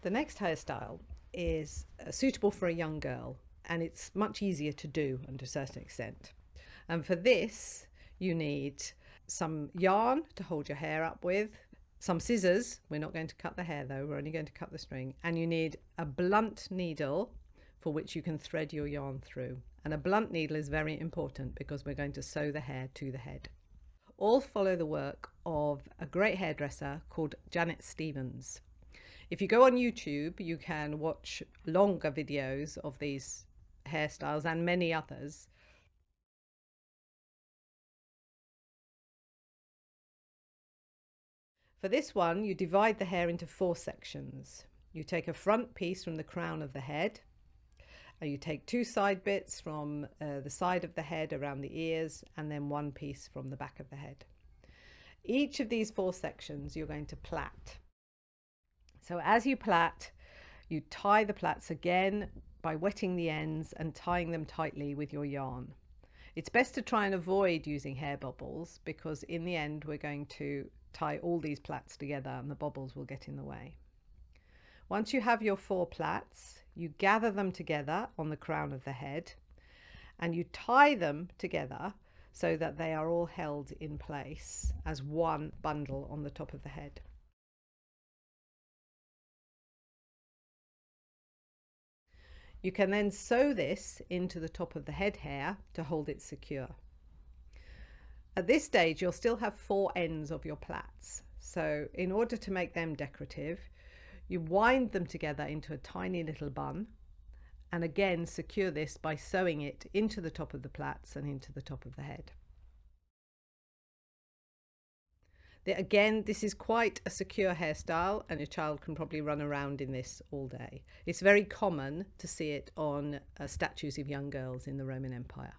The next hairstyle is suitable for a young girl, and it's much easier to do to a certain extent. And for this, you need some yarn to hold your hair up with, some scissors. We're not going to cut the hair though, we're only going to cut the string. And you need a blunt needle for which you can thread your yarn through. And a blunt needle is very important because we're going to sew the hair to the head. All follow the work of a great hairdresser called Janet Stevens. If you go on YouTube, you can watch longer videos of these hairstyles and many others. For this one, you divide the hair into 4 sections. You take a front piece from the crown of the head, and you take 2 side bits from the side of the head around the ears, and then 1 piece from the back of the head. Each of these 4 sections you're going to plait. So as you plait, you tie the plaits again by wetting the ends and tying them tightly with your yarn. It's best to try and avoid using hair bubbles because in the end we're going to tie all these plaits together and the bubbles will get in the way. Once you have your 4 plaits, you gather them together on the crown of the head and you tie them together so that they are all held in place as one bundle on the top of the head. You can then sew this into the top of the head hair to hold it secure. At this stage, you'll still have 4 ends of your plaits. So in order to make them decorative, you wind them together into a tiny little bun and again secure this by sewing it into the top of the plaits and into the top of the head. Again, this is quite a secure hairstyle and your child can probably run around in this all day. It's very common to see it on statues of young girls in the Roman Empire.